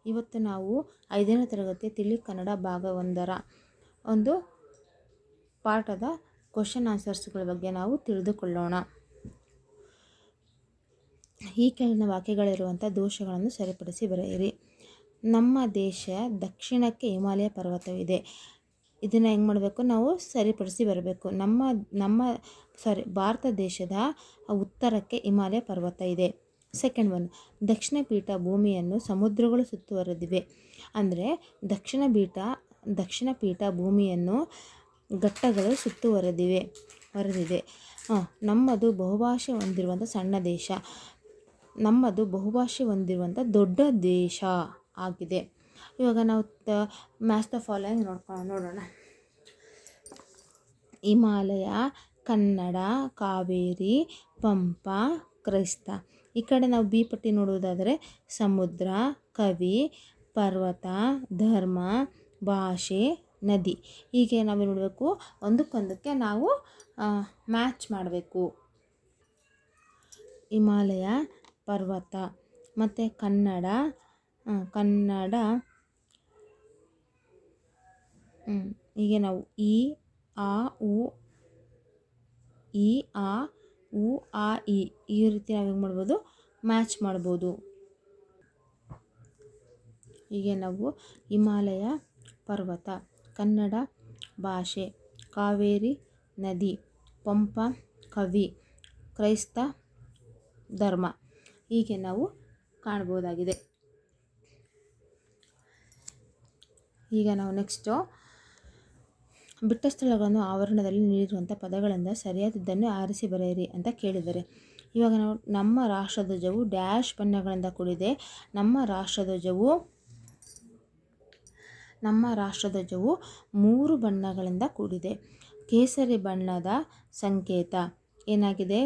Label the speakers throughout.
Speaker 1: ಇವತ್ತು ನಾವು 5ನೇ ತರಗತಿ ತಿಳಿ ಕನ್ನಡ ಭಾಗ 1ರ ಒಂದು ಪಾಠದ ಕ್ವಶನ್ ಆನ್ಸರ್ಸ್ಗಳ ಬಗ್ಗೆ ನಾವು ತಿಳಿದುಕೊಳ್ಳೋಣ. ಈ ಕೆಳಗಿನ ವಾಕ್ಯಗಳಿರುವಂಥ ದೋಷಗಳನ್ನು ಸರಿಪಡಿಸಿ ಬರೆಯಿರಿ. ನಮ್ಮ ದೇಶ ದಕ್ಷಿಣಕ್ಕೆ ಹಿಮಾಲಯ ಪರ್ವತವಿದೆ. ಇದನ್ನು ಹೆಂಗೆ ಮಾಡಬೇಕು, ನಾವು ಸರಿಪಡಿಸಿ ಬರಬೇಕು. ಭಾರತ ದೇಶದ ಉತ್ತರಕ್ಕೆ ಹಿಮಾಲಯ ಪರ್ವತ ಇದೆ. ಸೆಕೆಂಡ್ ಒನ್, ದಕ್ಷಿಣ ಪೀಠ ಭೂಮಿಯನ್ನು ಸಮುದ್ರಗಳು ಸುತ್ತುವರೆದಿವೆ. ಅಂದರೆ ದಕ್ಷಿಣ ಪೀಠ ಭೂಮಿಯನ್ನು ಘಟ್ಟಗಳು ಹೊರದಿದೆ. ನಮ್ಮದು ಬಹುಭಾಷೆ ಹೊಂದಿರುವಂಥ ಸಣ್ಣ ದೇಶ. ನಮ್ಮದು ಬಹುಭಾಷೆ ಹೊಂದಿರುವಂಥ ದೊಡ್ಡ ದೇಶ ಆಗಿದೆ. ಇವಾಗ ನಾವು ಮ್ಯಾಚ್ ದ ಫಾಲೋಯಿಂಗ್ ನೋಡೋಣ. ಹಿಮಾಲಯ, ಕನ್ನಡ, ಕಾವೇರಿ, ಪಂಪ, ಕ್ರೈಸ್ತ. ಈ ಕಡೆ ನಾವು ಬಿ ಪಟ್ಟಿ ನೋಡುವುದಾದರೆ ಸಮುದ್ರ, ಕವಿ, ಪರ್ವತ, ಧರ್ಮ, ಭಾಷೆ, ನದಿ. ಹೀಗೆ ನಾವು ನೋಡಬೇಕು, ಒಂದಕ್ಕೊಂದಕ್ಕೆ ನಾವು ಮ್ಯಾಚ್ ಮಾಡಬೇಕು. ಹಿಮಾಲಯ, ಪರ್ವತ ಮತ್ತು ಕನ್ನಡ ಹೀಗೆ ನಾವು ಈ ಆ ಉ ಆ ಈ ರೀತಿ ನಾವು ಹೆಂಗೆ ಮಾಡ್ಬೋದು, ಮ್ಯಾಚ್ ಮಾಡ್ಬೋದು. ಹೀಗೆ ನಾವು ಹಿಮಾಲಯ, ಪರ್ವತ, ಕನ್ನಡ, ಭಾಷೆ, ಕಾವೇರಿ, ನದಿ, ಪಂಪ, ಕವಿ, ಕ್ರೈಸ್ತ, ಧರ್ಮ ಹೀಗೆ ನಾವು ಕಾಣ್ಬೋದಾಗಿದೆ. ಈಗ ನಾವು ನೆಕ್ಸ್ಟು ಬಿಟ್ಟ ಸ್ಥಳಗಳನ್ನು ಆವರಣದಲ್ಲಿ ನೀಡಿರುವಂಥ ಪದಗಳಿಂದ ಸರಿಯಾದದ್ದನ್ನು ಆರಿಸಿ ಬರೆಯಿರಿ ಅಂತ ಕೇಳಿದ್ದಾರೆ. ಇವಾಗ ನಾವು ನಮ್ಮ ರಾಷ್ಟ್ರಧ್ವಜವು ಡ್ಯಾಶ್ ಬಣ್ಣಗಳಿಂದ ಕೂಡಿದೆ. ನಮ್ಮ ರಾಷ್ಟ್ರಧ್ವಜವು 3 ಬಣ್ಣಗಳಿಂದ ಕೂಡಿದೆ. ಕೇಸರಿ ಬಣ್ಣದ ಸಂಕೇತ ಏನಾಗಿದೆ?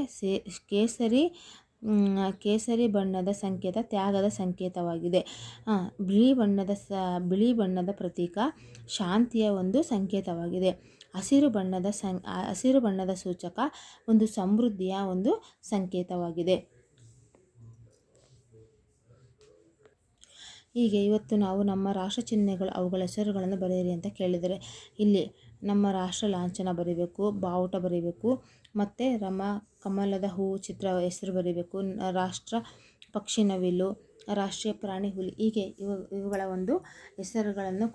Speaker 1: ಕೇಸರಿ ಬಣ್ಣದ ಸಂಕೇತ ತ್ಯಾಗದ ಸಂಕೇತವಾಗಿದೆ. ಬಿಳಿ ಬಣ್ಣದ ಪ್ರತೀಕ ಶಾಂತಿಯ ಒಂದು ಸಂಕೇತವಾಗಿದೆ. ಹಸಿರು ಬಣ್ಣದ ಸೂಚಕ ಒಂದು ಸಮೃದ್ಧಿಯ ಒಂದು ಸಂಕೇತವಾಗಿದೆ. ಹೀಗೆ ಇವತ್ತು ನಾವು ನಮ್ಮ ರಾಷ್ಟ್ರ ಚಿಹ್ನೆಗಳು ಅವುಗಳ ಹೆಸರುಗಳನ್ನು ಬರೆಯಿರಿ ಅಂತ ಕೇಳಿದರೆ, ಇಲ್ಲಿ ನಮ್ಮ ರಾಷ್ಟ್ರ ಲಾಂಛನ ಬರೀಬೇಕು, ಬಾವುಟ ಬರೀಬೇಕು, ಮತ್ತು ಕಮಲದ ಹೂವು ಚಿತ್ರ ಹೆಸರು ಬರೀಬೇಕು, ರಾಷ್ಟ್ರ ಪಕ್ಷಿ ನವಿಲು, ರಾಷ್ಟ್ರೀಯ ಪ್ರಾಣಿ ಹುಲಿ. ಹೀಗೆ ಇವುಗಳ ಒಂದು ಹೆಸರುಗಳನ್ನು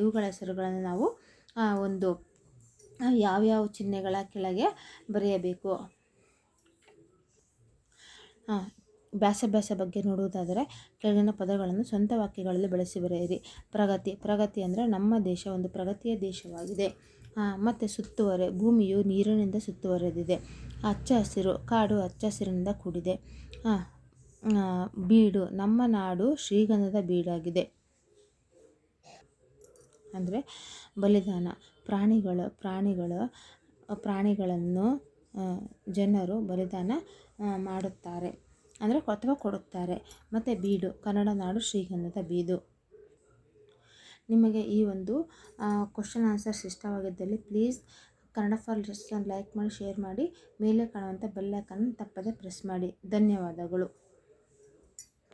Speaker 1: ಇವುಗಳ ಹೆಸರುಗಳನ್ನು ನಾವು ಒಂದು ಯಾವ್ಯಾವ ಚಿಹ್ನೆಗಳ ಕೆಳಗೆ ಬರೆಯಬೇಕು. ವ್ಯಾಸ ಬಗ್ಗೆ ನೋಡುವುದಾದರೆ ಕೆಳಗಿನ ಪದಗಳನ್ನು ಸ್ವಂತ ವಾಕ್ಯಗಳಲ್ಲಿ ಬಳಸಿ ಬರೆಯಿರಿ. ಪ್ರಗತಿ ಅಂದರೆ ನಮ್ಮ ದೇಶ ಒಂದು ಪ್ರಗತಿಯ ದೇಶವಾಗಿದೆ. ಮತ್ತು ಸುತ್ತುವರೆ, ಭೂಮಿಯು ನೀರಿನಿಂದ ಸುತ್ತುವರೆದಿದೆ. ಹಚ್ಚ ಹಸಿರು, ಕಾಡು ಹಚ್ಚ ಹಸಿರಿನಿಂದ ಕೂಡಿದೆ. ಬೀಡು, ನಮ್ಮ ನಾಡು ಶ್ರೀಗಂಧದ ಬೀಡಾಗಿದೆ. ಅಂದರೆ ಬಲಿದಾನ, ಪ್ರಾಣಿಗಳನ್ನು ಜನರು ಬಲಿದಾನ ಮಾಡುತ್ತಾರೆ ಅಥವಾ ಕೊಡುತ್ತಾರೆ. ಮತ್ತು ಬೀಡು, ಕನ್ನಡ ನಾಡು ಶ್ರೀಗಂಧದ ಬೀಡು. ನಿಮಗೆ ಈ ಒಂದು ಕ್ವಶನ್ ಆನ್ಸರ್ಸ್ ಇಷ್ಟವಾಗಿದ್ದಲ್ಲಿ please Kannada for lesson like ಮಾಡಿ, ಶೇರ್ ಮಾಡಿ, ಮೇಲೆ ಕಾಣುವಂಥ ಬೆಲ್ ಐಕಾನ್ ತಪ್ಪದೆ ಪ್ರೆಸ್ ಮಾಡಿ. ಧನ್ಯವಾದಗಳು.